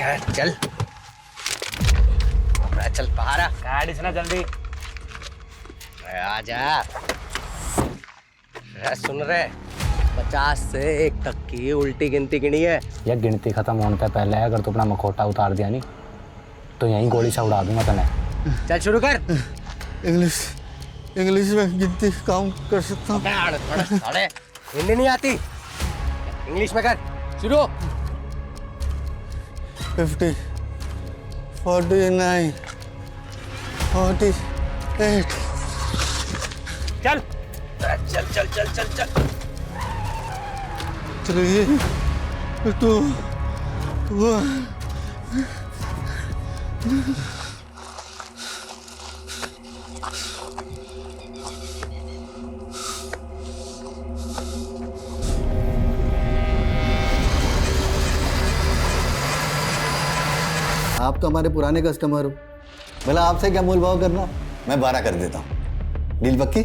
चल चल बाहर आ। गाड़ी से ना जल्दी। आजा। सुन रहे 50 से 1 तक की उल्टी गिनती गिनी है। यह गिनती खत्म होने से पहले अगर तू अपना मखौटा उतार दिया नहीं तो यहीं गोली से उड़ा दूंगा तने। चल शुरू कर। इंग्लिश में गिनती काउंट कर सकता हूँ। हिंदी नहीं आती, इंग्लिश में कर। शुरू। 50, 49, 48। चल चल चल चल चल चल। 3, 2, 1। आप तो हमारे पुराने कस्टमर हो, भला आपसे क्या मोल भाव करना। मैं 12 कर देता हूँ। डील पक्की?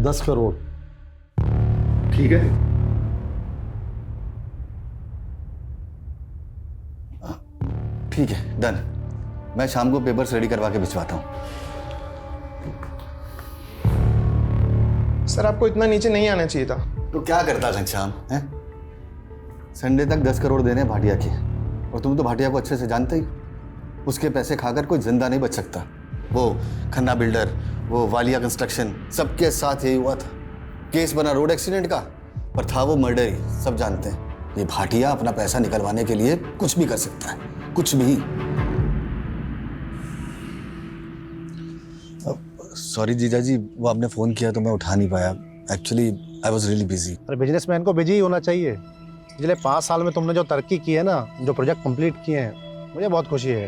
10 करोड़। ठीक है। ठीक है, डन। मैं शाम को पेपर्स रेडी करवा के भिजवाता हूँ। सर आपको इतना नीचे नहीं आना चाहिए था। तो क्या करता घनश्याम हैं? संडे तक 10 करोड़ देने हैं भाटिया की, और तुम तो भाटिया को अच्छे से जानते ही। उसके पैसे खाकर कोई जिंदा नहीं बच सकता। वो खन्ना बिल्डर, वो वालिया कंस्ट्रक्शन, सबके साथ यही हुआ था। केस बना रोड एक्सीडेंट का, पर था वो मर्डर ही। सब जानते हैं ये भाटिया अपना पैसा निकलवाने के लिए कुछ भी कर सकता है, कुछ भी। सॉरी जीजा जी, वो आपने फ़ोन किया तो मैं उठा नहीं पाया। Actually I was really busy. अरे बिजनेसमैन को बिजी ही होना चाहिए। पिछले 5 साल में तुमने जो तरक्की की है ना, जो प्रोजेक्ट कंप्लीट किए हैं, मुझे बहुत खुशी है।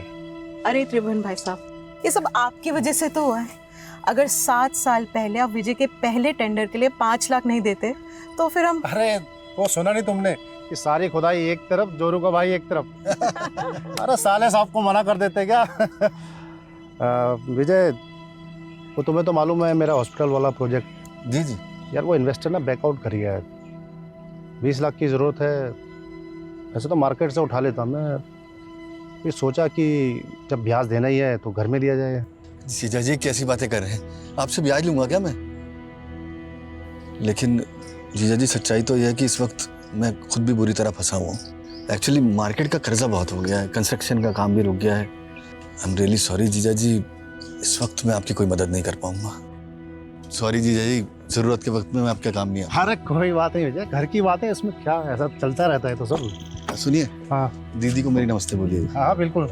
अरे त्रिभुवन भाई साहब, ये सब आपकी वजह से तो हुआ है। अगर 7 साल पहले आप विजय के पहले टेंडर के लिए 5 लाख नहीं देते तो फिर हम। अरे वो सुना नहीं तुमने कि सारी खुदाई एक तरफ, जोरू का भाई एक तरफ। अरे साले साहब को मना कर देते क्या? विजय, वो तुम्हें तो मालूम है मेरा हॉस्पिटल वाला प्रोजेक्ट। जी जी। यार वो इन्वेस्टर ना बैकआउट कर गया है। 20 लाख की ज़रूरत है। वैसे तो मार्केट से उठा लेता मैं, फिर सोचा कि जब ब्याज देना ही है तो घर में दिया जाए। जीजा जी कैसी बातें कर रहे हैं? आपसे ब्याज लूंगा क्या मैं? लेकिन जीजा जी सच्चाई तो यह है कि इस वक्त मैं खुद भी बुरी तरह फंसा हुआ हूँ। एक्चुअली मार्केट का कर्जा बहुत हो गया है, कंस्ट्रक्शन का काम भी रुक गया है। आई एम रियली सॉरी जीजा जी, इस वक्त मैं आपकी कोई मदद नहीं कर पाऊंगा। सॉरी जीजा जी, जरूरत के वक्त में मैं आपके काम नहीं आऊँ। अरे कोई बात नहीं विजय, घर की बात है, इसमें क्या ऐसा चलता रहता है तो सब। सुनिए, हाँ दीदी को मेरी नमस्ते बोलिए। हाँ बिल्कुल।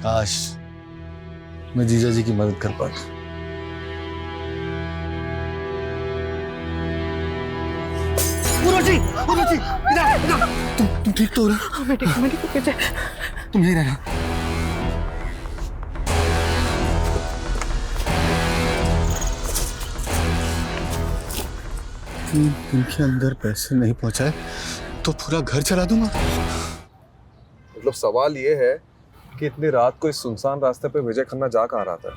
काश मैं जीजा जी की मदद कर पाता। तुम ठीक तो हो रहा? मैं ठीक हूँ। तुम यहीं रहना। इनके अंदर पैसे नहीं पहुंचाए तो पूरा घर चला दूंगा। मतलब सवाल ये है कि इतनी रात को इस सुनसान रास्ते पे विजय खन्ना जा कहाँ रहा था?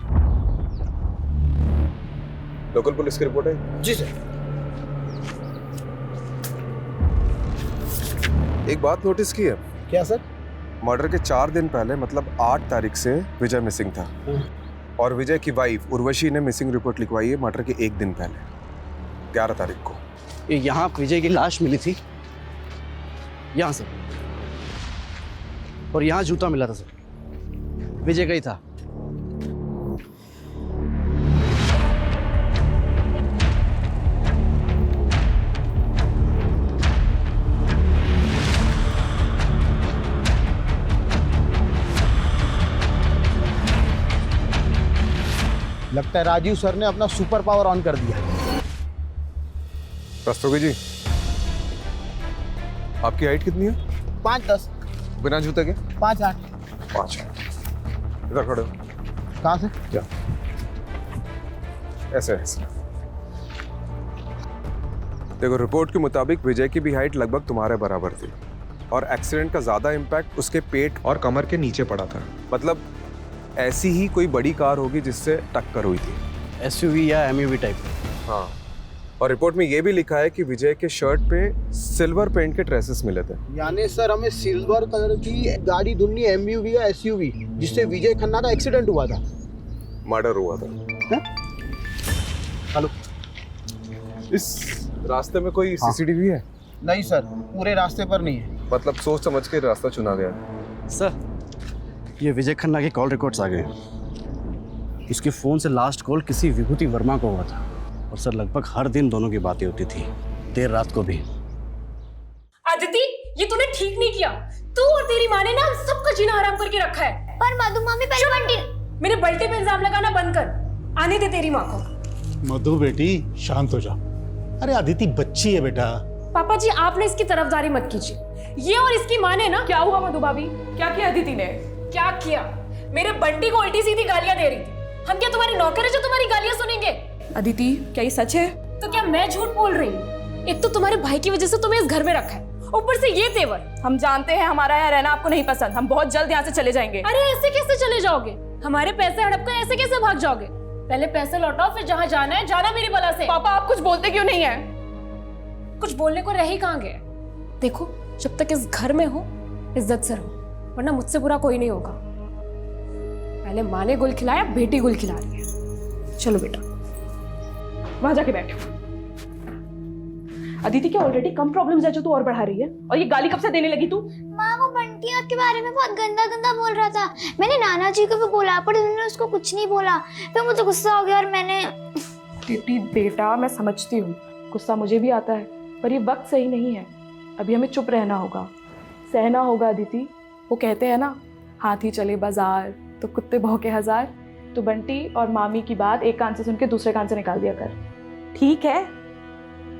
लोकल पुलिस की रिपोर्ट है? जी सर। एक बात नोटिस की है? क्या सर? मर्डर के 4 दिन पहले, मतलब 8 तारीख से विजय मिसिंग था, और विजय की वाइफ उर्वशी ने मिसिंग रिपोर्ट लिखवाई है मर्डर के 1 दिन पहले, 11 तारीख को। यहाँ विजय की लाश मिली थी, यहाँ सर, और यहाँ जूता मिला था सर, विजय का ही था। लगता है राजीव सर ने अपना सुपर पावर ऑन कर दिया। रस्तोगी जी, आपकी हाइट कितनी है? 5'10", बिना जूते के? 5'8". 5। इधर खड़े हो। कहाँ से? क्या? ऐसे ऐसे। देखो, रिपोर्ट के मुताबिक विजय की भी हाइट लगभग तुम्हारे बराबर थी, और एक्सीडेंट का ज्यादा इम्पैक्ट उसके पेट और कमर के नीचे पड़ा था। मतलब ऐसी ही कोई बड़ी कार होगी जिससे टक्कर हुई थी। SUV या MUV टाइप। हाँ, और रिपोर्ट में ये भी लिखा है कि विजय के शर्ट पे सिल्वर पेंट के ट्रेसेस मिले थे। यानी सर हमें सिल्वर कलर की गाड़ी ढूंढनी है, एमयूवी या एसयूवी, जिससे विजय खन्ना का एक्सीडेंट हुआ था। मर्डर हुआ था। हेलो, इस रास्ते में कोई सीसीटीवी है? नहीं सर, पूरे रास्ते पर नहीं है। मतलब सोच समझ के रास्ता चुना गया। सर, ये विजय खन्ना की कॉल रिकॉर्ड्स आ गए। उसके फ़ोन से लास्ट कॉल किसी विभूति वर्मा को हुआ था, और सर लगभग हर दिन दोनों की बातें होती थी, देर रात को भी। अदिति, ये तूने ठीक नहीं किया। तू और तेरी माँ ने ना हम सबका जीना हराम करके रखा है। पर मधु मामी पहले बंटी मेरे बल्टे पे इल्जाम लगाना बंद कर। आने दे तेरी माँ को। मधु बेटी शांत हो जा। अरे अदिति बच्ची है बेटा। पापा जी, आपने इसकी तरफदारी मत कीजिए। ये और इसकी माँ ने ना। क्या हुआ मधु भाभी? क्या किया अदिति ने? क्या किया? मेरे बंटी को उल्टी सीधी गालियां दे रही थी। हम क्या तुम्हारी नौकर है जो तुम्हारी गालियां सुनेंगे? अदिति, क्या ये सच है? तो क्या मैं झूठ बोल रही हूँ? एक तो तुम्हारे भाई की वजह से तुम्हें इस घर में रखा है, ऊपर से ये तेवर। हम जानते हैं हमारा यहाँ रहना आपको नहीं पसंद। हम बहुत जल्द यहाँ से चले जाएंगे। अरे ऐसे कैसे चले जाओगे? हमारे पैसे हड़प कर ऐसे कैसे भाग जाओगे? पहले पैसे लौटाओ, फिर जहाँ जाना है जाना मेरी बला से। पापा, आप कुछ बोलते क्यों नहीं है? कुछ बोलने को रह ही कहाँ गए? देखो, जब तक इस घर में हो इज्जत से रहो, वरना मुझसे बुरा कोई नहीं होगा। पहले माँ ने गुल खिलाया, बेटी गुल खिला रही है। चलो बेटा, वहां जाके बैठो। अदिति, क्या ऑलरेडी कम प्रॉब्लम्स है जो तू और बढ़ा रही है? और ये गाली कब से देने लगी तू? माँ, वो बंटी आपके बारे में बहुत गंदा गंदा बोल रहा था। मैंने नाना जी को भी बोला, पर उन्होंने उसको कुछ नहीं बोला। फिर मुझे गुस्सा हो गया और मैंने। दीदी बेटा, मैं समझती हूँ, गुस्सा मुझे भी आता है, पर ये वक्त सही नहीं है। अभी हमें चुप रहना होगा, सहना होगा। अदिति, वो कहते हैं ना, हाथी चले बाजार तो कुत्ते भौंके हजार। तो बंटी और मामी की बात एक कान से सुन के दूसरे कान से निकाल दिया कर। ठीक है?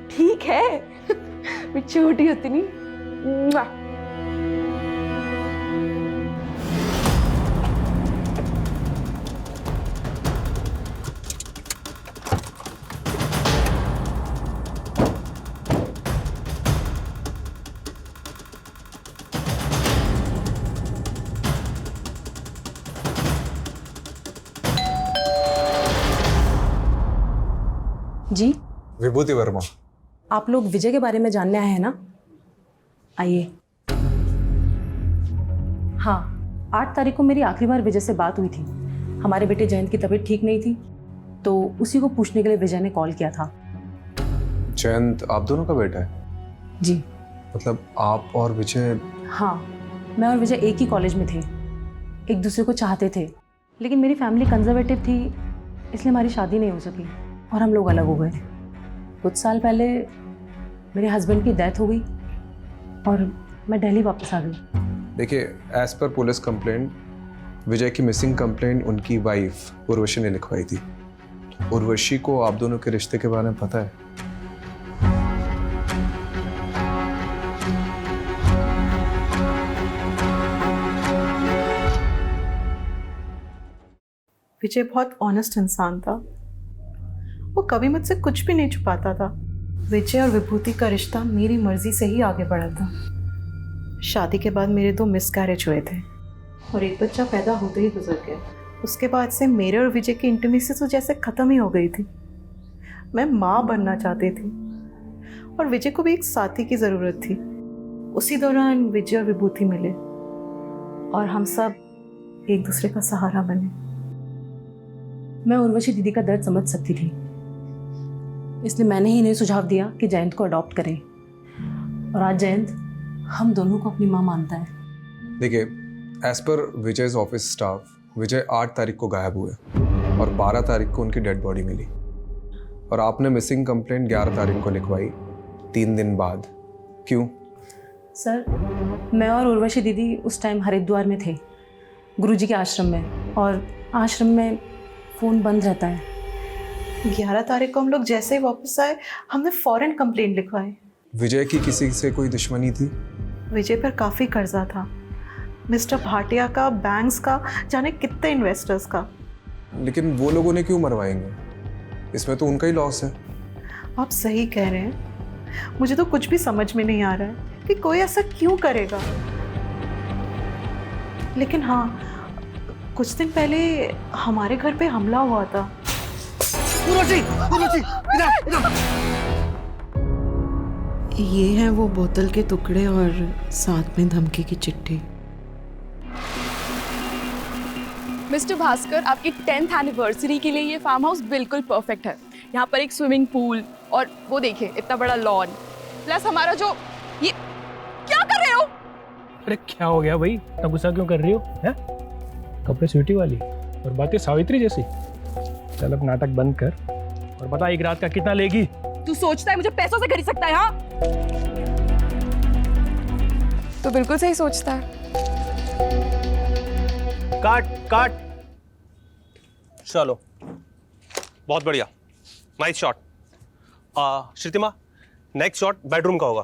ठीक है। मैं छोटी होती नहीं। जी, विभूति वर्मा। आप लोग विजय के बारे में जानने आए हैं ना? आइए। हाँ, 8 तारीख को मेरी आखिरी बार विजय से बात हुई थी। हमारे बेटे जयंत की तबीयत ठीक नहीं थी, तो उसी को पूछने के लिए विजय ने कॉल किया था। जयंत आप दोनों का बेटा है? जी। मतलब आप और विजय? हाँ, मैं और विजय एक ही कॉलेज में थे, एक दूसरे को चाहते थे, लेकिन मेरी फैमिली कंजर्वेटिव थी, इसलिए हमारी शादी नहीं हो सकी और हम लोग अलग हो गए। कुछ साल पहले मेरे हस्बैंड की डेथ हो गई और मैं दिल्ली वापस आ गई। देखिए, एज पर पुलिस कंप्लेंट, विजय की मिसिंग कंप्लेंट उनकी वाइफ उर्वशी ने लिखवाई थी। उर्वशी को आप दोनों के रिश्ते के बारे में पता है? विजय बहुत ऑनेस्ट इंसान था, वो कभी मुझसे कुछ भी नहीं छुपाता था। विजय और विभूति का रिश्ता मेरी मर्जी से ही आगे बढ़ा था। शादी के बाद मेरे 2 मिसकैरेज हुए थे और एक बच्चा पैदा होते ही गुजर गया। उसके बाद से मेरे और विजय की इंटीमेसी तो जैसे ख़त्म ही हो गई थी। मैं माँ बनना चाहती थी और विजय को भी एक साथी की ज़रूरत थी। उसी दौरान विजय और विभूति मिले और हम सब एक दूसरे का सहारा बने। मैं उर्वशी दीदी का दर्द समझ सकती थी, इसलिए मैंने ही इन्हें सुझाव दिया कि जयंत को अडॉप्ट करें, और आज जयंत हम दोनों को अपनी माँ मानता है। देखिए, as per Vijay's office staff, विजय 8 तारीख को गायब हुए और 12 तारीख को उनकी डेड बॉडी मिली, और आपने मिसिंग कंप्लेंट 11 तारीख को लिखवाई, 3 दिन बाद। क्यों? सर, मैं और उर्वशी दीदी उस टाइम हरिद्वार में थे, गुरुजी के आश्रम में, और आश्रम में फ़ोन बंद रहता है। 11 तारीख को हम लोग जैसे ही वापस आए, हमने फ़ौरन कंप्लेंट लिखवाई। विजय की किसी से कोई दुश्मनी थी? विजय पर काफ़ी कर्जा था, मिस्टर भाटिया का, बैंक्स का, जाने कितने इन्वेस्टर्स का। लेकिन वो लोगों ने क्यों मरवाएंगे? इसमें तो उनका ही लॉस है। आप सही कह रहे हैं, मुझे तो कुछ भी समझ में नहीं आ रहा है कि कोई ऐसा क्यों करेगा। लेकिन हाँ, कुछ दिन पहले हमारे घर पे हमला हुआ था। उर्वशी, उर्वशी, इधर, इधर। ये है वो बोतल के टुकड़े और साथ में धमकी की चिट्ठी। मिस्टर भास्कर, आपकी 10th एनिवर्सरी के लिए ये फार्म हाउस बिल्कुल परफेक्ट है। यहाँ पर एक स्विमिंग पूल और वो देखिए इतना बड़ा लॉन, प्लस हमारा जो ये क्या कर रहे हो? अरे क्या हो गया भाई, इतना गुस्सा क्यों कर रही हो? हैं? कपड़े स्वीटी वाली और बातें सावित्री जैसी। चल अब नाटक बंद कर और बता एक रात का कितना लेगी? तू सोचता है मुझे पैसों से खरीद सकता है? हाँ, तो बिल्कुल सही सोचता है। काट काट। चलो बहुत बढ़िया, nice shot. Shrutima, next shot bedroom का होगा।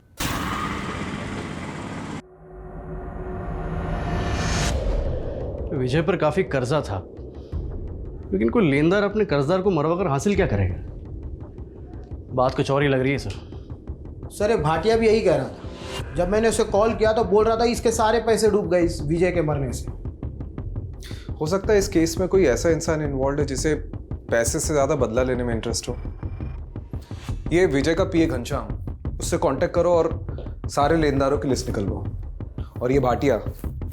विजय पर काफी कर्जा था, लेकिन कोई लेनदार अपने कर्जदार को मरवा कर हासिल क्या करेगा? बात कुछ और ही लग रही है सर। सर ये भाटिया भी यही कह रहा था। जब मैंने उसे कॉल किया तो बोल रहा था इसके सारे पैसे डूब गए इस विजय के मरने से। हो सकता है इस केस में कोई ऐसा इंसान इन्वॉल्व है जिसे पैसे से ज़्यादा बदला लेने में इंटरेस्ट हो। ये विजय का पीए घनश्याम, उससे कांटेक्ट करो और सारे लेनदारों की लिस्ट निकलवाओ। और ये भाटिया,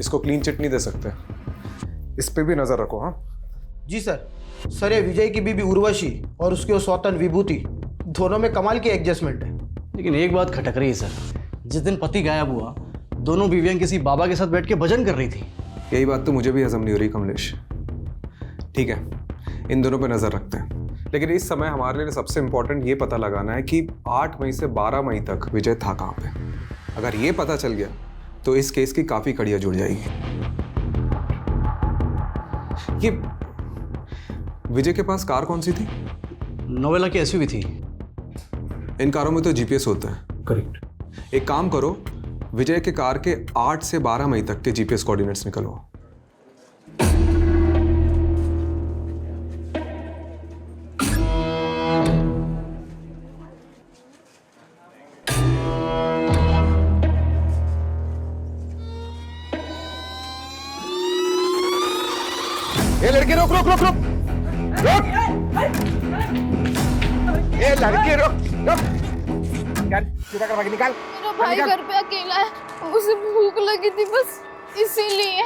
इसको क्लीन चिट नहीं दे सकते, इस पे भी नज़र रखो। हाँ जी सर। सर ये विजय की बीबी उर्वशी और उसकी वो सौतन विभूति, दोनों में कमाल की एडजस्टमेंट है। लेकिन एक बात खटक रही है सर, जिस दिन पति गायब हुआ दोनों बीवियां किसी बाबा के साथ बैठ के भजन कर रही थी। यही बात तो मुझे भी हजम नहीं हो रही कमलेश। ठीक है, इन दोनों पे नज़र रखते हैं, लेकिन इस समय हमारे लिए सबसे इंपॉर्टेंट ये पता लगाना है कि 8 मई से 12 मई तक विजय था कहाँ पे। अगर ये पता चल गया तो इस केस की काफ़ी कड़ियाँ जुड़ जाएगी। ये विजय के पास कार कौन सी थी? नोवेला की एसयूवी थी। इन कारों में तो जीपीएस होता है। करेक्ट। एक काम करो, विजय के कार के 8 से 12 मई तक के जीपीएस कोऑर्डिनेट्स निकलवाओ। ये लड़के रोक रोक रोक रोक रोक। ये लड़के रोक रोक। निकाल, सीधा कर भागी, निकाल। मेरा भाई घर पे अकेला है, उसे भूख लगी थी बस इसीलिए।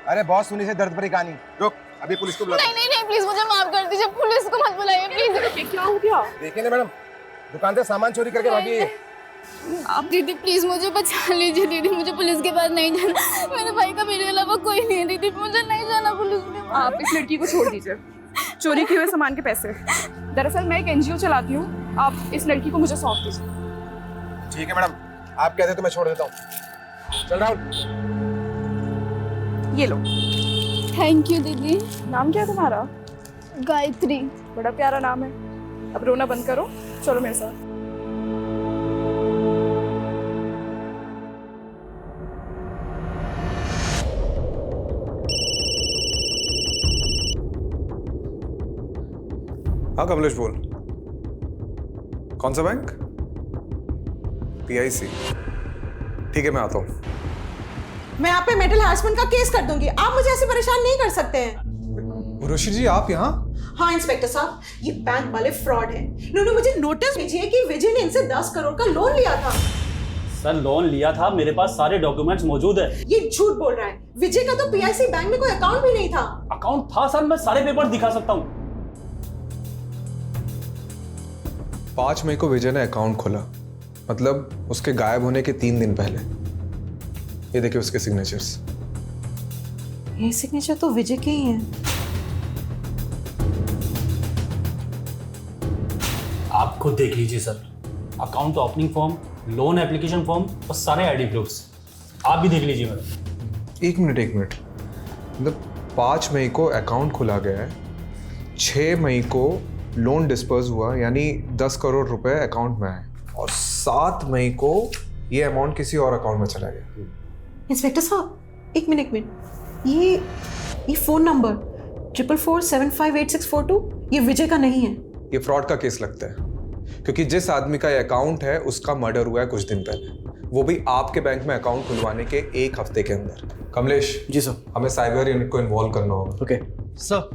अरे बहुत सुनी से दर्द भरी कहानी। रुक, अभी पुलिस को बुला। नहीं नहीं नहीं, प्लीज मुझे माफ कर दीजिए, पुलिस को मत बुलाइए प्लीज। क्या हो गया? देखिए ना मैडम, दुकान से सामान चोरी करके भागी है। आप दीदी प्लीज मुझे बचा लीजिए। दीदी मुझे पुलिस के पास नहीं जाना, मेरे भाई का मेरे अलावा कोई नहीं है। दीदी मुझे नहीं जाना पुलिस के पास। आप इस लड़की को छोड़ दीजिए, चोरी किए हुए सामान के पैसे। दरअसल मैं एक एनजीओ चलाती हूँ, आप इस लड़की को मुझे सौंप दीजिए। ठीक है मैडम, आप कहते तो मैं छोड़ देता हूँ। चल राहुल, ये लो। थैंक यू दीदी। नाम क्या है तुम्हारा? गायत्री। बड़ा प्यारा नाम है। अब रोना बंद करो, चलो मेरे साथ। हाँ कमलेश बोल। कौन सा बैंक? PIC। ठीक है मैं आता हूँ। मैं आप पे मेंटल हैरेसमेंट का केस कर दूंगी। आप मुझे ऐसे परेशान नहीं कर सकते हैं। उर्वशी जी आप यहाँ? हाँ इंस्पेक्टर साहब, ये बैंक वाले फ्रॉड हैं। इन्होंने मुझे नोटिस भेजी है कि विजय ने इनसे 10 करोड़ का लोन लिया था। सर लोन लिया था, मेरे पास सारे डॉक्यूमेंट्स मौजूद है। ये झूठ बोल रहा है। विजय का तो PIC बैंक में कोई अकाउंट भी नहीं था। अकाउंट था सर, मैं सारे पेपर दिखा सकता हूँ। 5 मई को विजय ने अकाउंट खोला, मतलब उसके गायब होने के 3 दिन पहले। ये देखिए उसके सिग्नेचर्स। ये सिग्नेचर तो विजय के ही हैं। आप खुद देख लीजिए sir, account opening form, loan application form और सारे आईडी प्रूफ्स। आप भी देख लीजिए मैडम। एक मिनट, मतलब 5 मई को अकाउंट खुला गया है, 6 मई को लोन डिस्पर्स हुआ, यानी 10 करोड़ रुपए अकाउंट में आए, और 7 मई को ये अमाउंट किसी और अकाउंट में चला गया। इंस्पेक्टर साहब एक मिनट, ये फोन नंबर 4447584642 ये विजय का नहीं है। ये फ्रॉड का केस लगता है, क्योंकि जिस आदमी का ये अकाउंट है उसका मर्डर हुआ है कुछ दिन पहले, वो भी आपके बैंक में अकाउंट खुलवाने के 1 हफ्ते के अंदर। कमलेश जी सर। हमें साइबर यूनिट को इन्वॉल्व करना होगा। ओके सर,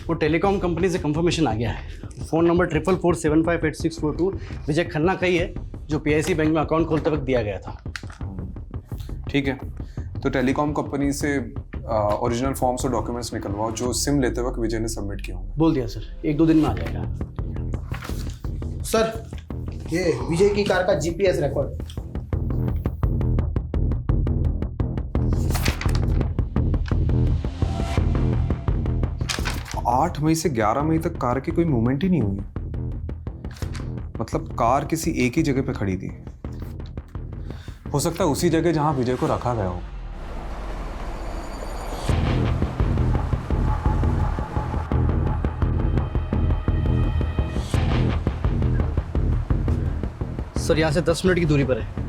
वो टेलीकॉम कंपनी से कंफर्मेशन आ गया है। फ़ोन नंबर 4447584642 विजय खन्ना का ही है, जो पीआईसी बैंक में अकाउंट खोलते वक्त दिया गया था। ठीक है, तो टेलीकॉम कंपनी से ओरिजिनल फॉर्म्स और डॉक्यूमेंट्स निकलवाओ जो सिम लेते वक्त विजय ने सबमिट किया होंगे। बोल दिया सर, 1-2 दिन में आ जाएगा। सर, ये विजय की कार का जीपीएस रिकॉर्ड। 8 मई से 11 मई तक कार की कोई मूवमेंट ही नहीं हुई। मतलब कार किसी एक ही जगह पे खड़ी थी। हो सकता है उसी जगह जहां विजय को रखा गया हो। सर यहाँ से 10 मिनट की दूरी पर है।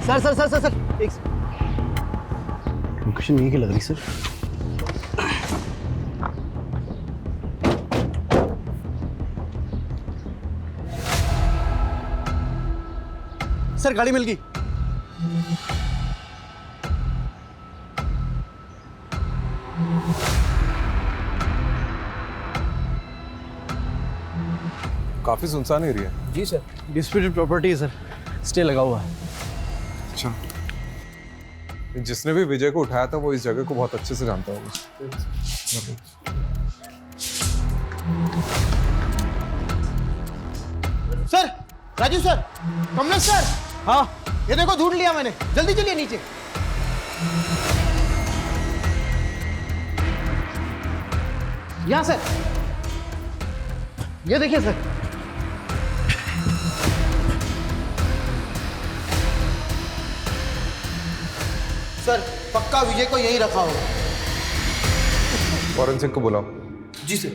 सर एक लोकेशन यहीं की लग रही सर। सर गाड़ी मिल गई। काफी सुनसान एरिया है। जी सर, डिस्प्यूटेड प्रॉपर्टी है सर, स्टे लगा हुआ है। अच्छा, जिसने भी विजय को उठाया था वो इस जगह को बहुत अच्छे से जानता होगा। Sir, Raju sir, Kamlesh sir. हाँ, ये देखो ढूंढ लिया मैंने, जल्दी चलिए नीचे। यहाँ सर, ये देखिए सर। सर, पक्का विजय को यही रखा होगा। फॉरेंसिक को बुलाओ। जी सर।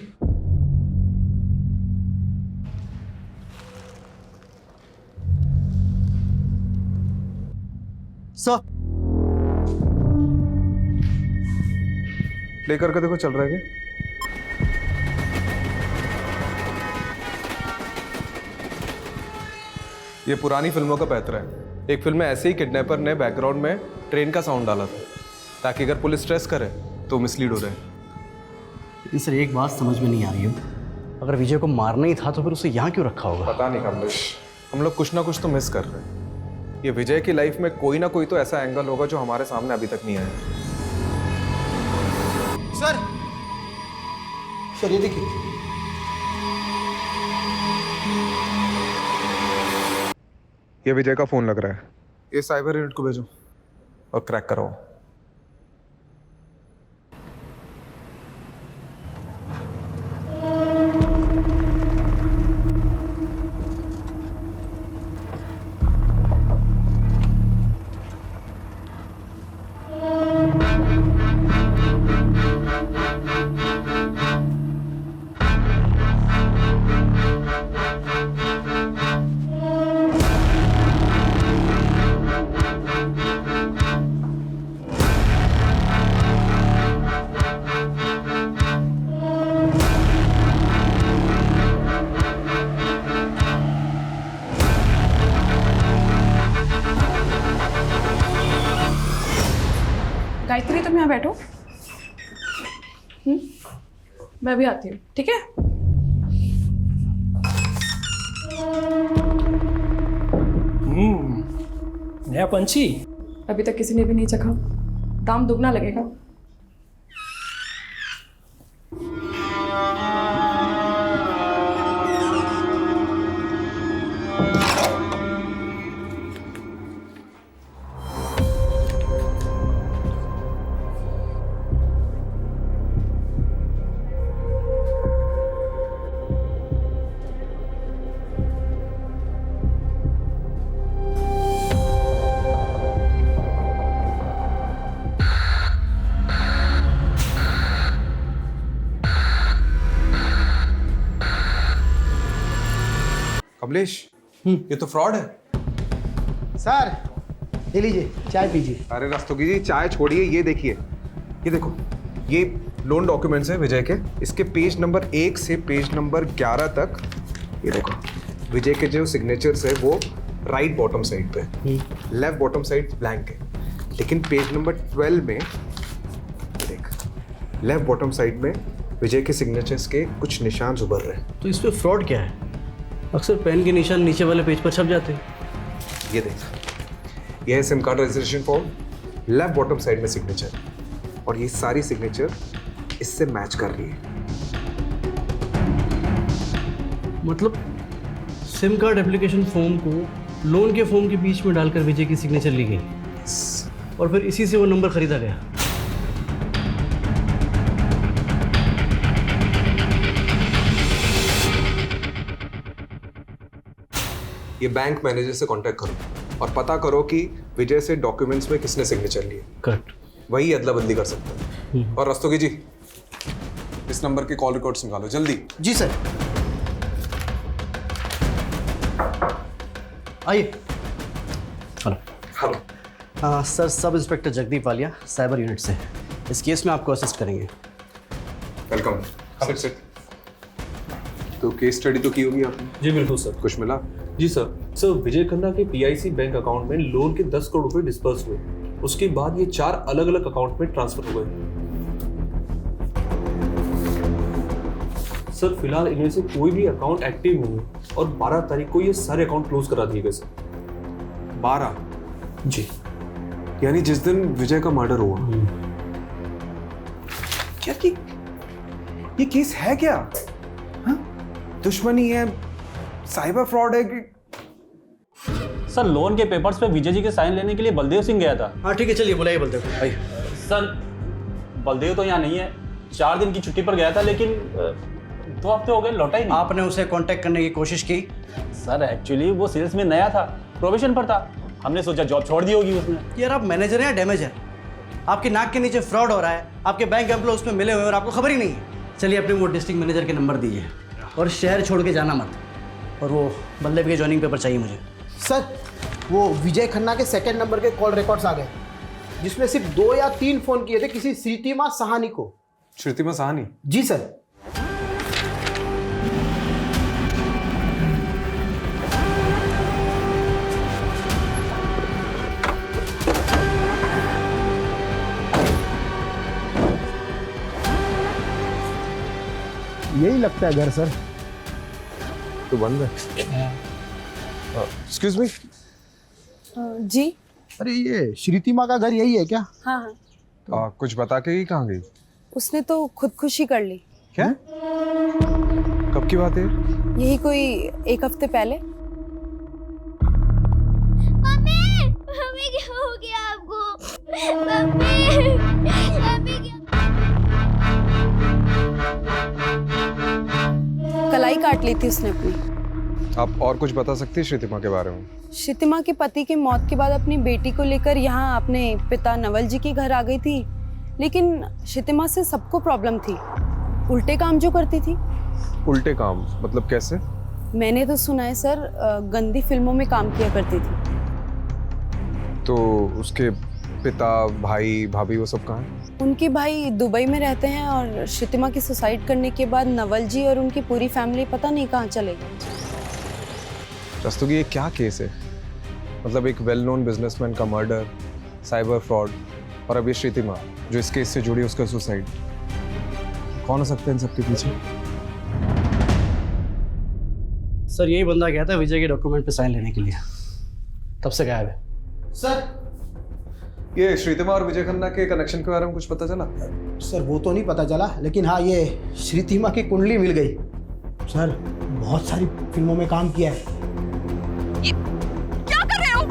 सर, प्ले करके देखो चल रहा है क्या? ये पुरानी फिल्मों का पैतरा है। एक फिल्म में ऐसे ही किडनैपर ने बैकग्राउंड में ट्रेन का साउंड डाला था ताकि अगर पुलिस स्ट्रेस करे तो मिसलीड हो रहे। लेकिन सर एक बात समझ में नहीं आ रही है, अगर विजय को मारना ही था तो फिर उसे यहाँ क्यों रखा होगा? पता नहीं कमलेश, हम लोग कुछ ना कुछ तो मिस कर रहे हैं। ये विजय की लाइफ में कोई ना कोई तो ऐसा एंगल होगा जो हमारे सामने अभी तक नहीं आया। सर ये देखिए। ये विजय का फोन लग रहा है। ये साइबर यूनिट को भेजो और क्रैक कराओ। गायत्री, तुम यहाँ बैठो। मैं भी आती हूँ, ठीक है? नया पंछी अभी तक किसी ने भी नहीं चखा, दाम दुगना लगेगा। कमलेश, ये तो फ्रॉड है। सर ये लीजिए, चाय पीजिए। अरे रस्तोगी जी, चाय छोड़िए, ये देखिए, ये देखो, ये लोन डॉक्यूमेंट्स है विजय के। इसके पेज नंबर 1 से पेज नंबर 11 तक ये देखो, विजय के जो सिग्नेचर्स है वो राइट बॉटम साइड पे, लेफ्ट बॉटम साइड ब्लैंक है। लेकिन पेज नंबर 12 में देख, लेफ्ट बॉटम साइड में विजय के सिग्नेचर्स के कुछ निशान उभर रहे हैं। तो इसमें फ्रॉड क्या है? अक्सर पेन के निशान नीचे वाले पेज पर छप जाते हैं। ये देख, ये है SIM card registration form, left bottom side में सिग्नेचर, और ये सारी सिग्नेचर इससे मैच कर रही है। मतलब सिम कार्ड एप्लीकेशन फॉर्म को लोन के फॉर्म के बीच में डालकर विजय की सिग्नेचर ली गई और फिर इसी से वो नंबर खरीदा गया। ये बैंक मैनेजर से कांटेक्ट करो और पता करो कि विजय से डॉक्यूमेंट्स में किसने सिग्नेचर लिए। करेक्ट। वही अदला बदली कर सकता है। और रस्तोगी जी, इस नंबर के कॉल रिकॉर्ड्स निकालो जल्दी। जी सर। आइए। Hello. Hello. Sir, sub inspector Jagdeep Walia, cyber unit से। इस केस में आपको असिस्ट करेंगे। वेलकम। Sit sit. तो केस स्टडी तो की होगी आपने? जी बिल्कुल सर। कुछ मिला? जी सर। सर, विजय खन्ना के PIC बैंक अकाउंट में लोन के 10 करोड़ रुपए डिस्पर्स हुए। उसके बाद ये 4 अलग अलग अकाउंट में ट्रांसफर हो गए। सर, फिलहाल इनमें से कोई भी अकाउंट एक्टिव नहीं है और 12 तारीख को ये सारे अकाउंट क्लोज करा दिए गए सर। 12? जी। यानी जिस दिन विजय का मर्डर हुआ। क्या ये केस है क्या? हाँ? दुश्मनी है, साइबर फ्रॉड है कि? सर, लोन के पेपर्स पे विजय जी के साइन लेने के लिए बलदेव सिंह गया था। हाँ ठीक है, चलिए बुलाइए बलदेव को। आइए। सर, बलदेव तो यहाँ नहीं है, 4 दिन की छुट्टी पर गया था, लेकिन 2 हफ्ते हो गए लौटा ही नहीं। आपने उसे कांटेक्ट करने की कोशिश की? सर, एक्चुअली वो सेल्स में नया था, प्रोबेशन पर था, हमने सोचा जॉब छोड़ दी होगी उसने। यार, आप मैनेजर हैं या डैमेजर? आपकी नाक के नीचे फ्रॉड हो रहा है, आपके बैंक एम्प्लॉय उसमें मिले हुए हैं और आपको खबर ही नहीं है। चलिए अपने वो डिस्ट्रिक्ट मैनेजर के नंबर दीजिए और शहर छोड़ के जाना मत। और वो बलदेव के ज्वाइनिंग पेपर चाहिए मुझे। सर, वो विजय खन्ना के सेकंड नंबर के कॉल रिकॉर्ड्स आ गए, जिसमें सिर्फ 2 या 3 फोन किए थे किसी श्रीतिमा सहानी को। श्रुतिमा सहानी? जी सर। यही लगता है घर सर। तो बंद है। Excuse me. जी। अरे ये श्रीतिमा का घर यही है क्या? हाँ हाँ। कुछ बता के ही कहाँ गई? उसने तो खुदकुशी कर ली। क्या? कब की बात है? यही कोई 1 हफ्ते पहले। मम्मी, मम्मी क्या हो गया आपको? मम्मी, मम्मी क्या? कलाई काट ली थी उसने अपनी। आप और कुछ बता सकती है श्रुतिमा के बारे में? श्रुतिमा के पति के मौत के बाद अपनी बेटी को लेकर यहाँ अपने पिता नवल जी के घर आ गई थी, लेकिन श्रुतिमा से सबको प्रॉब्लम थी, उल्टे काम जो करती थी। उल्टे काम मतलब कैसे? मैंने तो सुना है सर, गंदी फिल्मों में काम किया करती थी। तो उसके पिता, भाई, भाभी वो सब कहाँ हैं? उनके भाई दुबई में रहते हैं और श्रुतिमा की सुसाइड करने के बाद नवल जी और उनकी पूरी फैमिली पता नहीं कहाँ चले गए। रस्तोगी, ये क्या केस है? मतलब एक वेल नोन बिजनेसमैन का मर्डर, साइबर फ्रॉड, और अब ये श्रुतिमा जो इस केस से जुड़ी उसका सुसाइड। कौन हो सकता है इन सबके पीछे? सर, यही बंदा गया था विजय के डॉक्यूमेंट पे साइन लेने के लिए, तब से गायब है। सर, ये श्रुतिमा और विजय खन्ना के कनेक्शन के बारे में कुछ पता चला? सर वो तो नहीं पता चला, लेकिन हाँ ये श्रुतिमा की कुंडली मिल गई। सर, बहुत सारी फिल्मों में काम किया है। क्या कर रहे हो?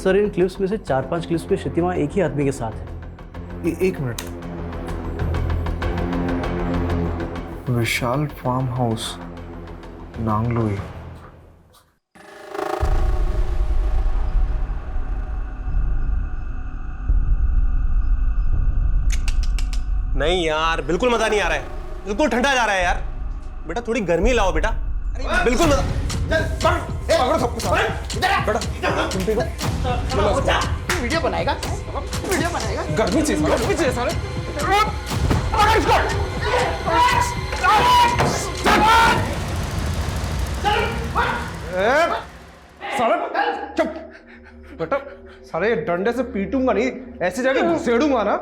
सर, इन क्लिप्स में से 4-5 क्लिप्स में श्रुतिमा एक ही आदमी के साथ है। एक मिनट। विशाल फार्म हाउस, नांगलोई। नहीं यार, बिल्कुल मजा नहीं आ रहा है, बिल्कुल ठंडा जा रहा है यार। बेटा थोड़ी गर्मी लाओ बेटा। बिल्कुल मजा। वीडियो बनाएगा, वीडियो बनाएगा। गर्मी चाहिए सारे। सारे चुप बेटा, सारे डंडे से पीटूंगा नहीं, ऐसे जाके घुसेड़ूंगा ना।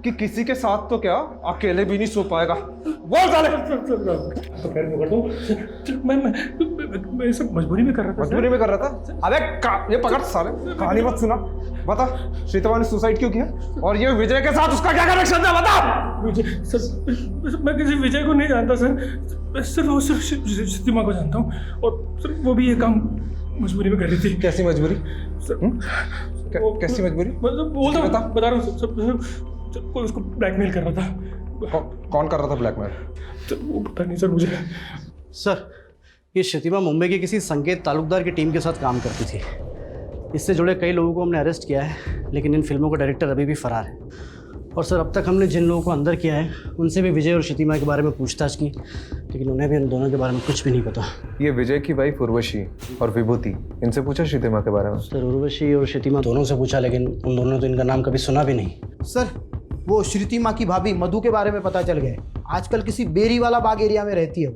कि किसी के साथ तो क्या अकेले भी नहीं सो पाएगा। बोल साले। तो पैर पकड़ दो। मैं सब मजबूरी में कर रहा था। मजबूरी में कर रहा था? अबे ये पकड़ साले, कहानी मत सुना। बता श्रीतमा ने सुसाइड क्यों किया और ये विजय के साथ उसका क्या कनेक्शन था? बता। विजय सर, मैं किसी विजय को नहीं जानता सर, सिर्फ श्रीतिमा को जानता हूँ और सर वो भी ये काम मजबूरी में कर रही थी। कैसी मजबूरी? कैसी मजबूरी? बता रहा हूँ सर, कोई उसको ब्लैकमेल कर रहा था। कौन कर रहा था ब्लैकमेल? तो वो पता नहीं सर मुझे। सर ये श्रुतिमा मुंबई के किसी संकेत तालुकदार की टीम के साथ काम करती थी। इससे जुड़े कई लोगों को हमने अरेस्ट किया है, लेकिन इन फिल्मों का डायरेक्टर अभी भी फरार है। और सर अब तक हमने जिन लोगों को अंदर किया है उनसे भी विजय और श्रुतिमा के बारे में पूछताछ की, लेकिन उन्हें भी इन दोनों के बारे में कुछ भी नहीं पता। ये विजय की वाइफ उर्वशी और विभूति, इनसे पूछा श्रुतिमा के बारे में? सर उर्वशी और श्रुतिमा दोनों से पूछा, लेकिन उन दोनों ने तो इनका नाम कभी सुना भी नहीं। सर वो श्रुतिमा की भाभी मधु के बारे में पता चल गया, आजकल किसी बेरी वाला बाग एरिया में रहती है वो।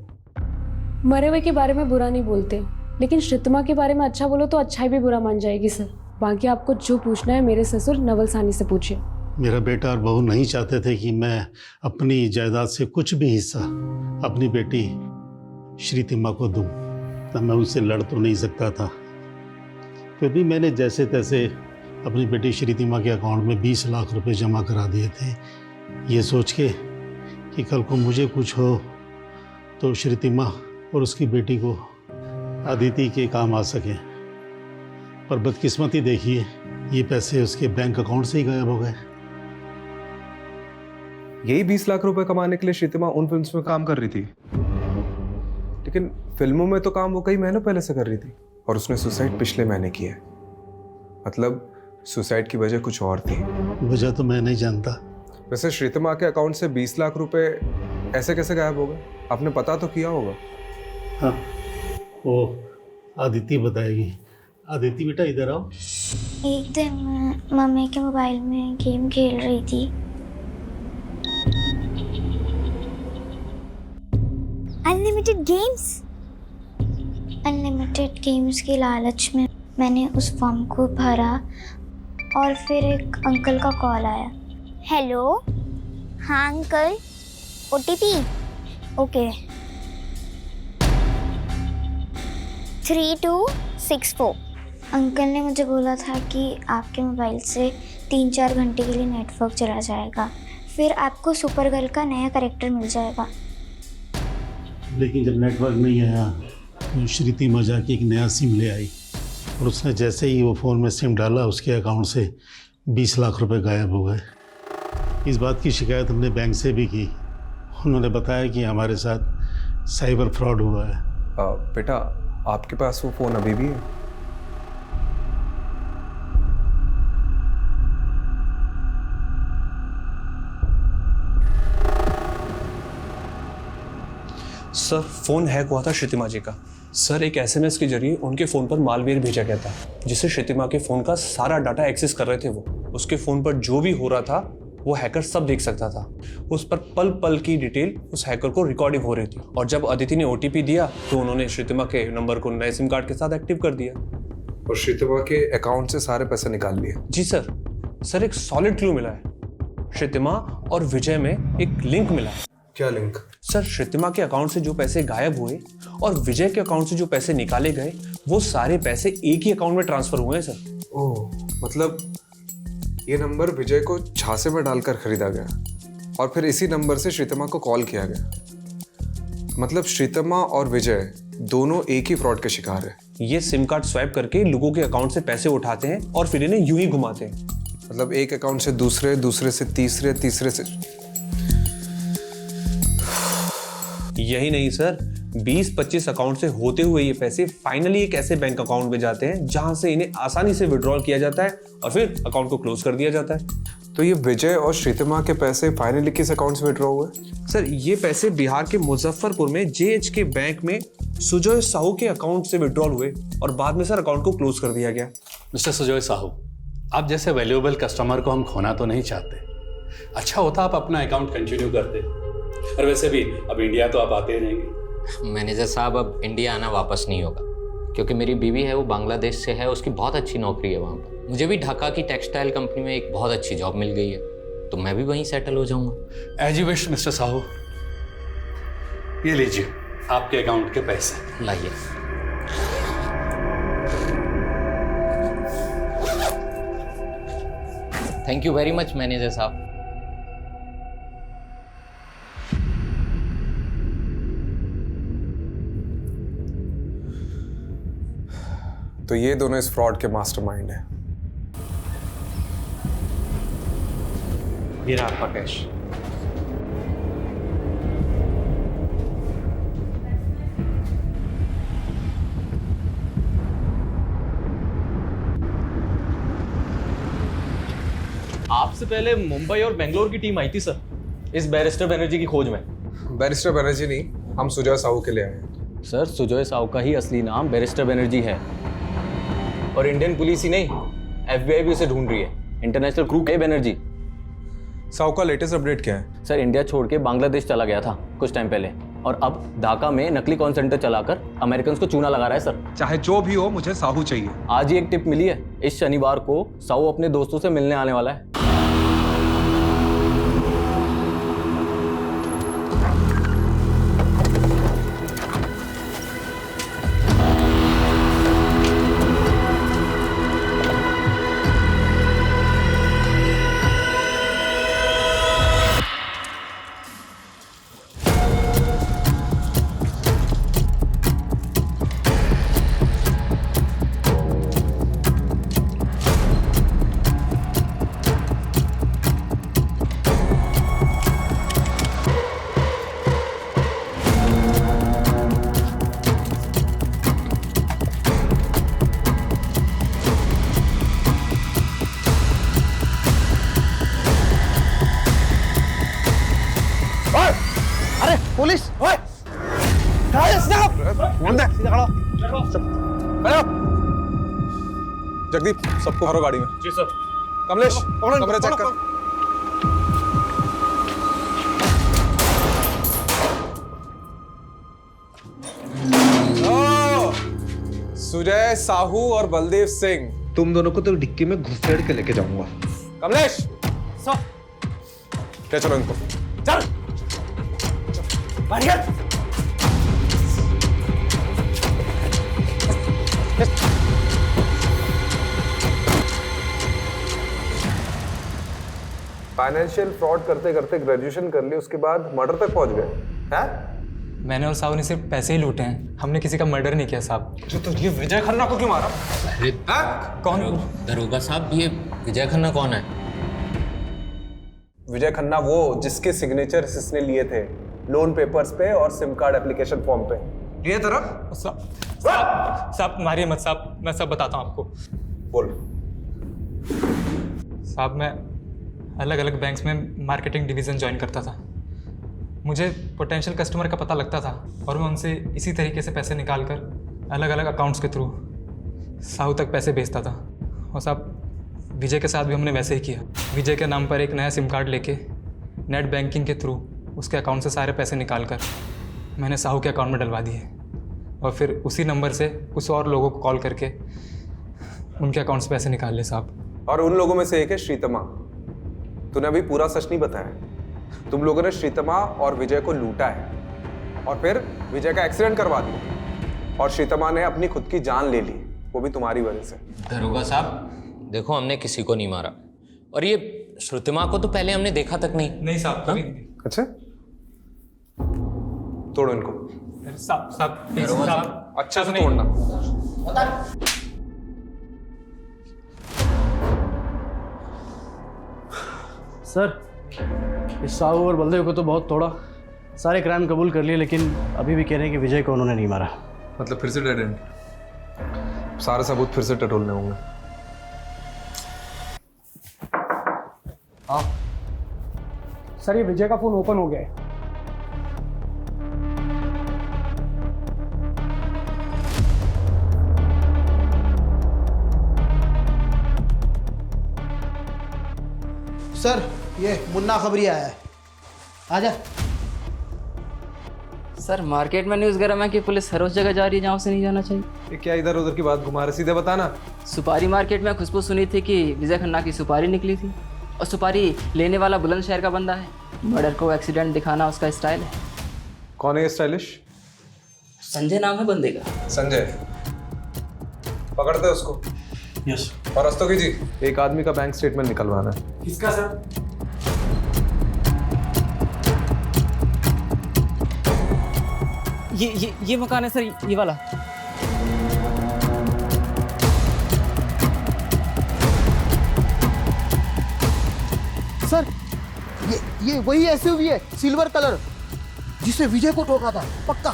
मरे हुए के बारे में बुरा नहीं बोलते, लेकिन श्रुतिमा के बारे में अच्छा बोलो तो अच्छाई भी बुरा मान जाएगी सर। बाकी आपको जो पूछना है मेरे ससुर नवल सानी से पूछिए। मेरा बेटा और बहू नहीं चाहते थे कि मैं अपनी जायदाद से कुछ भी हिस्सा अपनी बेटी श्रीतिमा को दूं, तब मैं उनसे लड़ तो नहीं सकता था। फिर भी मैंने जैसे तैसे अपनी बेटी श्रीतिमा के अकाउंट में 20 लाख रुपए जमा करा दिए थे, ये सोच के कि कल को मुझे कुछ हो तो श्रीतिमा और उसकी बेटी को अदिति के काम आ सके। पर बदकिस्मती देखिए, ये पैसे उसके बैंक अकाउंट से ही गायब हो गए। यही 20 लाख रुपए कमाने के लिए श्रुतिमा उन फिल्म्स में काम कर रही थी, लेकिन फिल्मों में तो काम वो कई महीनों पहले से कर रही थी और उसने सुसाइड पिछले महीने किया है। मतलब सुसाइड की वजह कुछ और थी। वजह तो मैं नहीं जानता। वैसे श्रुतिमा के अकाउंट से 20 लाख रुपए ऐसे कैसे गायब हो गए? आपने पता तो किया होगा। हाँ, वो आदिति बताएगी। आदिति बेटा इधर आओ। एक दिन मम्मी के मोबाइल में गेम खेल रही थी। अनलिमिटेड गेम्स की लालच में मैंने उस फॉर्म को भरा और फिर एक अंकल का कॉल आया। हेलो, हाँ अंकल, OTP ओके 3264। अंकल ने मुझे बोला था कि आपके मोबाइल से 3-4 घंटे के लिए नेटवर्क चला जाएगा, फिर आपको सुपर गर्ल का नया कैरेक्टर मिल जाएगा। लेकिन जब नेटवर्क नहीं आया तो श्रुतिमा जाके एक नया सिम ले आई और उसने जैसे ही वो फ़ोन में सिम डाला उसके अकाउंट से 20 लाख रुपए गायब हो गए। इस बात की शिकायत हमने बैंक से भी की। उन्होंने बताया कि हमारे साथ साइबर फ्रॉड हुआ है। बेटा आपके पास वो फ़ोन अभी भी है? सर फ़ोन हैक हुआ था श्रुतिमा जी का। सर एक SMS के जरिए उनके फ़ोन पर मालवेयर भेजा गया था, जिससे श्रुतिमा के फ़ोन का सारा डाटा एक्सेस कर रहे थे वो। उसके फ़ोन पर जो भी हो रहा था वो हैकर सब देख सकता था। उस पर पल पल की डिटेल उस हैकर को रिकॉर्डिंग हो रही थी। और जब अदिति ने OTP दिया तो उन्होंने श्रुतिमा के नंबर को नए सिम कार्ड के साथ एक्टिव कर दिया और श्रुतिमा के अकाउंट से सारे पैसे निकाल लिए। जी सर एक सॉलिड क्लू मिला है। श्रुतिमा और विजय में एक लिंक मिला है। क्या लिंक? सर श्रुतिमा के अकाउंट से जो पैसे गायब हुए और विजय के अकाउंट से जो पैसे निकाले गए वो सारे पैसे एक ही अकाउंट में ट्रांसफर हुए हैं सर। ओह, मतलब ये नंबर विजय को झांसे में डालकर खरीदा गया और फिर इसी नंबर से श्रुतिमा को कॉल किया गया। मतलब श्रुतिमा और विजय दोनों एक ही फ्रॉड के शिकार है। ये सिम कार्ड स्वैप करके लोगों के अकाउंट से पैसे उठाते हैं और फिर इन्हें यूं ही घुमाते हैं। मतलब एक अकाउंट से दूसरे, दूसरे से तीसरे, तीसरे से। यही नहीं सर, 20-25 अकाउंट से होते हुए ये पैसे फाइनली एक ऐसे बैंक अकाउंट में जाते हैं जहां से इन्हें आसानी से विड्रॉल किया जाता है और फिर अकाउंट को क्लोज कर दिया जाता है। तो ये विजय और श्रुतिमा के पैसे फाइनली किस अकाउंट से विड्रॉ हुए? सर ये पैसे बिहार के मुजफ्फरपुर में JHK बैंक में सुजय साहू के अकाउंट से विड्रॉल हुए और बाद में सर अकाउंट को क्लोज कर दिया गया। मिस्टर सुजय साहू, आप जैसे वैल्यूएबल कस्टमर को हम खोना तो नहीं चाहते। अच्छा होता आप अपना अकाउंट कंटिन्यू करते। और वैसे भी अब इंडिया तो आप आते रहेंगे। मैनेजर साहब, अब इंडिया आना वापस नहीं होगा, क्योंकि मेरी बीवी है वो बांग्लादेश से है, उसकी बहुत अच्छी नौकरी है वहाँ पर। मुझे भी ढाका की टेक्सटाइल कंपनी में एक बहुत अच्छी जॉब मिल गई है, तो मैं भी वहीं सेटल हो जाऊंगा। As you wish mister Sahu. ये लीजिए आपके अकाउंट के पैसे। लाइए। Thank you very much manager साहब। तो ये दोनों इस फ्रॉड के मास्टरमाइंड हैं। ये रहा आपका कैश। आपसे पहले मुंबई और बेंगलोर की टीम आई थी सर, इस बैरिस्टर बनर्जी की खोज में। बैरिस्टर बनर्जी नहीं, हम सुजय साहू के लिए आए हैं। सर सुजय साहू का ही असली नाम बैरिस्टर बनर्जी है, और इंडियन पुलिस ही नहीं FBI भी उसे ढूंढ रही है। इंटरनेशनल क्रू है बनर्जी। साहू का लेटेस्ट अपडेट क्या है? सर इंडिया छोड़ के बांग्लादेश चला गया था कुछ टाइम पहले, और अब ढाका में नकली कॉल सेंटर चलाकर अमेरिकन को चूना लगा रहा है सर। चाहे जो भी हो, मुझे साहू चाहिए। आज ही एक टिप मिली है, इस शनिवार को साहू अपने दोस्तों से मिलने आने वाला है। पुलिस! ओए! जगदीप, सबको भरो गाड़ी में। जी सर। कमलेश, कमरे चेक कर। सुजय साहू और बलदेव सिंह, तुम दोनों को तो डिक्की में घुसेड़ के लेके जाऊंगा। कमलेश सर, ले चलो इनको। चल बढ़िया। फाइनेंशियल फ्रॉड करते करते ग्रेजुएशन कर ली, उसके बाद मर्डर तक पहुंच गए हैं? मैंने और साहू ने सिर्फ पैसे ही लूटे हैं, हमने किसी का मर्डर नहीं किया साहब। तो ये विजय खन्ना को क्यों मारा? अरे कौन? दरोगा साहब, ये विजय खन्ना कौन है? विजय खन्ना वो जिसके सिग्नेचर इसने लिए थे लोन पेपर्स पे और सिम कार्ड एप्लीकेशन फॉर्म पे। लिए तरफ साहब मारिए मत साहब, मैं सब बताता हूँ आपको। बोल। साहब मैं अलग अलग बैंक्स में मार्केटिंग डिवीज़न ज्वाइन करता था। मुझे पोटेंशियल कस्टमर का पता लगता था और मैं उनसे इसी तरीके से पैसे निकाल कर अलग अलग अकाउंट्स के थ्रू साहू तक पैसे भेजता था। और साहब विजय के साथ भी हमने वैसे ही किया। विजय के नाम पर एक नया सिम कार्ड लेके नेट बैंकिंग के थ्रू उसके अकाउंट से सारे पैसे निकाल कर मैंने साहू के अकाउंट में डलवा दिए, और फिर उसी नंबर से कुछ और लोगों को कॉल करके उनके अकाउंट से पैसे निकाल ले साहब। और उन लोगों में से एक है श्रीतमा। तूने अभी पूरा सच नहीं बताया। तुम लोगों ने श्रीतमा और विजय को लूटा है और फिर विजय का एक्सीडेंट करवा दिया, और श्रीतमा ने अपनी खुद की जान ले ली, वो भी तुम्हारी वजह से। दरोगा साहब देखो, हमने किसी को नहीं मारा, और ये श्रुतिमा को तो पहले हमने देखा तक नहीं। नहीं साहब, कभी नहीं। अच्छा, तोड़ो इनको। साहब अच्छा से तोड़ना। सर इस साहू और बलदेव को तो बहुत तोड़ा, सारे क्राइम कबूल कर लिए, लेकिन अभी भी कह रहे हैं कि विजय को उन्होंने नहीं मारा। मतलब फिर से डेड एंड? सारे सबूत फिर से टटोलने होंगे। हाँ सर, ये विजय का फोन ओपन हो गया है। सर ये मुन्ना खबरी आया है, आजा। सर मार्केट में न्यूज़ गरम है कि पुलिस हर उस जगह जा रही है जहाँ उसे नहीं जाना चाहिए। ये क्या इधर उधर की बात घुमा रहे, सीधे बताना। सुपारी मार्केट में खुशबू सुनी थी कि विजय खन्ना की सुपारी निकली थी। और सुपारी लेने वाला बुलंदशहर का बंदा है। मर्डर को एक्सीडेंट दिखाना उसका स्टाइल है। कौन है ये स्टाइलिश? संजय नाम है बंदे का। संजय, पकड़ते उसको। यस। और रस्तोगी जी, एक आदमी का बैंक स्टेटमेंट निकलवाना है। किसका सर? ये मकान है सर, ये वाला। सर ये वही एसयूवी है, सिल्वर कलर, जिसे विजय को ठोका था, पक्का।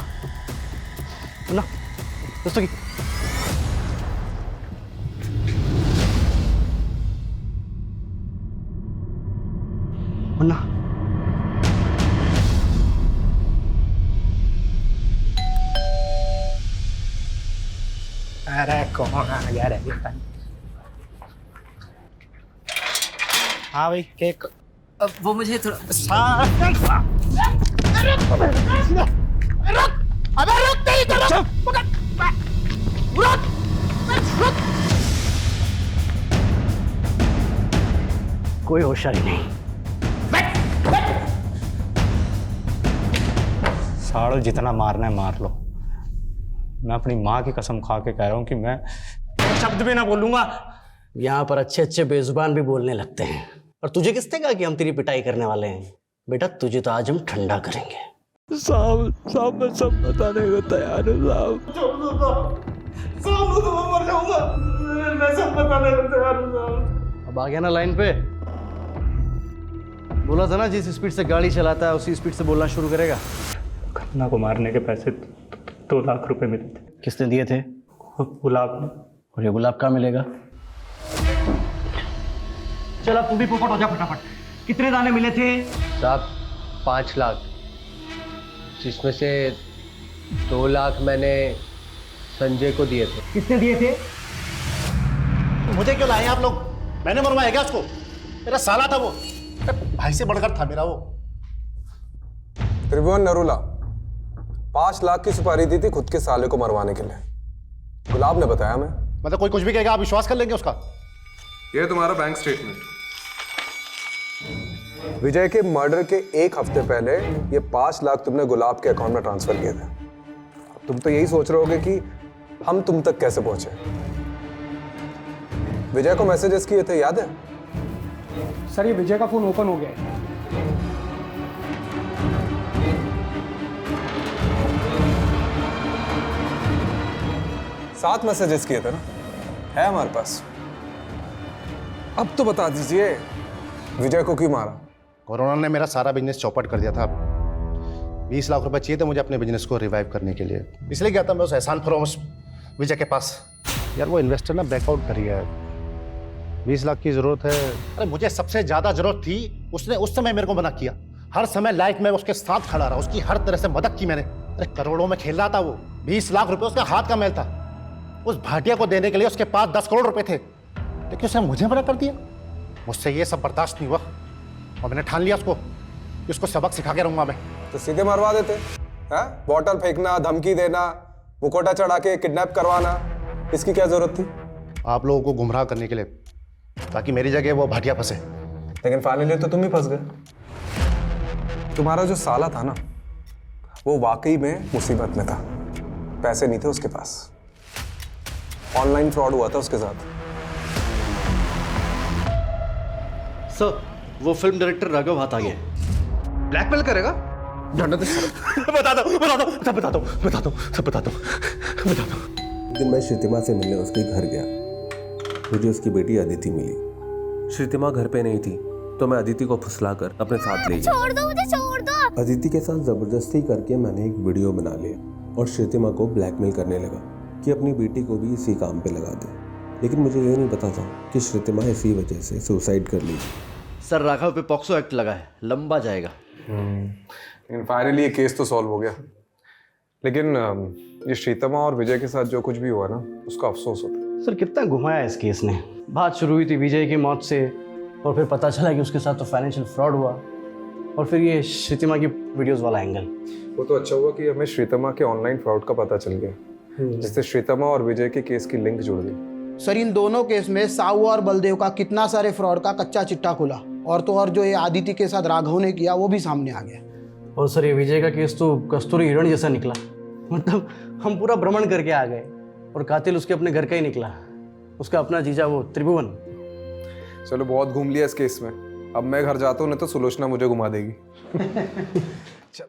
ना दोस्तों की मुन्ना, अरे कौन आ गया रे? हाँ भाई, केक। वो मुझे थोड़ा अबे रुक तेरी तरफ। रुक। कोई होशियारी नहीं। साड़ो, जितना मारना है मार लो। मैं अपनी माँ की कसम खा के कह रहा हूँ कि मैं शब्द भी ना बोलूंगा। यहाँ पर अच्छे अच्छे बेजुबान भी बोलने लगते हैं। और तुझे किसने कहा कि हम तेरी पिटाई करने वाले हैं? बेटा तुझे तो आज हम ठंडा करेंगे। साहब मैं सब बताने को तैयार हूँ साहब। मर जाऊंगा, मैं सब बताने को तैयार हूँ। अब आ गया ना लाइन पे? बोला था ना जिस स्पीड से गाड़ी चलाता है उसी स्पीड से बोलना शुरू करेगा। खन्ना को मारने के पैसे 2 लाख रुपए मिले थे। किसने दिए थे? गुलाब ने। और ये गुलाब कहाँ मिलेगा? चल अब तू भी पोपट हो जा फटाफट। कितने दाने मिले थे? साहब 5 लाख, जिसमें से 2 लाख मैंने संजय को दिए थे। कितने दिए थे? मुझे क्यों लाए आप लोग? मैंने मरवाया क्या उसको? मेरा साला था वो, भाई से बढ़कर था मेरा वो। त्रिभुवन नरूला 5 लाख की सुपारी दी थी खुद के साले को मरवाने के लिए। गुलाब ने बताया मैं। मतलब कोई कुछ भी कहेगा आप विश्वास कर लेंगे उसका? ये तुम्हारा बैंक स्टेटमेंट। विजय के मर्डर के 1 हफ्ते पहले ये 5 लाख तुमने गुलाब के अकाउंट में ट्रांसफर किए थे। तुम तो यही सोच रहे होगे कि हम तुम तक कैसे पहुंचे। विजय को मैसेजेस किए थे, याद है? सर ये विजय का फोन ओपन हो गया है। 7 मैसेजेस किए थे ना, है हमारे पास। अब तो बता दीजिए विजय को क्यों मारा? कोरोना ने मेरा सारा बिजनेस चौपट कर दिया था। 20 लाख रुपए चाहिए थे मुझे अपने बिजनेस को रिवाइव करने के लिए, इसलिए गया था मैं उस एहसान फरोश विजय के पास। यार वो इन्वेस्टर ना बैकआउट कर गया है। 20 लाख की जरूरत है। अरे मुझे सबसे ज्यादा जरूरत थी, उसने उस समय मेरे को मना किया। हर समय लाइफ में उसके साथ खड़ा रहा, उसकी हर तरह से मदद की मैंने। अरे करोड़ों में खेल रहा था वो। 20 लाख रुपए उसका हाथ का मैल था। उस भाटिया को देने के लिए उसके पास 10 करोड़ रुपए थे, लेकिन उसने मुझे मना कर दिया। मुझसे ये सब बर्दाश्त नहीं हुआ और मैंने ठान लिया उसको कि उसको सबक सिखा के रहूंगा मैं। तो सीधे मरवा देते हैं? बॉटल फेंकना, धमकी देना, मुकोटा चढ़ा के किडनैप करवाना, इसकी क्या जरूरत थी? आप लोगों को गुमराह करने के लिए, ताकि मेरी जगह वो भाटिया फंसे। लेकिन फाइनली तो तुम ही फंस गए। तुम्हारा जो साला था ना, वो वाकई में मुसीबत में था। पैसे नहीं थे उसके पास, ऑनलाइन फ्रॉड हुआ था उसके साथ। सर वो फिल्म डायरेक्टर राघव हाथ आ गया। ब्लैकमेल करेगा? बता दो सब बता दो। दिन मैं श्रीतिमा से मिलने उसके घर गया। मुझे उसकी बेटी अदिति मिली। श्रीतिमा घर पे नहीं थी तो मैं अदिति को फुसलाकर अपने साथ ले गया। छोड़ दो मुझे, छोड़ दो। अदिति के साथ जबरदस्ती करके मैंने एक वीडियो बना लिया और श्रीतिमा को ब्लैकमेल करने लगा कि अपनी बेटी को भी इसी काम पे लगा दे। लेकिन मुझे ये नहीं पता था कि श्रीतिमा इसी वजह से सुसाइड कर ली। सर राघव पे पॉक्सो एक्ट लगा है, लंबा जाएगा। लेकिन फाइनली ये केस तो सॉल्व हो गया। लेकिन ये श्रीतिमा और विजय के साथ जो कुछ भी हुआ ना, उसका अफसोस होता है। सर कितना घुमाया इस केस ने। बात शुरू हुई थी विजय की मौत से, और फिर पता चला कि उसके साथ तो फाइनेंशियल फ्रॉड हुआ, और फिर ये श्रीतिमा की वीडियोस वाला एंगल। वो तो अच्छा हुआ कि हमें श्रीतिमा के ऑनलाइन फ्रॉड का पता चल गया, जिससे श्रीतिमा और विजय के केस की लिंक जुड़ गई। सर इन दोनों केस में साहू और बलदेव का कितना सारे फ्रॉड का कच्चा चिट्टा खुला। और तो और जो ये आदित्य के साथ राघव ने किया वो भी सामने आ गया। और सर ये विजय का केस तो कस्तूरी हिरण जैसा निकला। मतलब हम पूरा भ्रमण करके आ गए और कातिल उसके अपने घर का ही निकला, उसका अपना जीजा वो त्रिभुवन। चलो बहुत घूम लिया इस केस में, अब मैं घर जाता हूँ, नहीं तो सुलोचना मुझे घुमा देगी।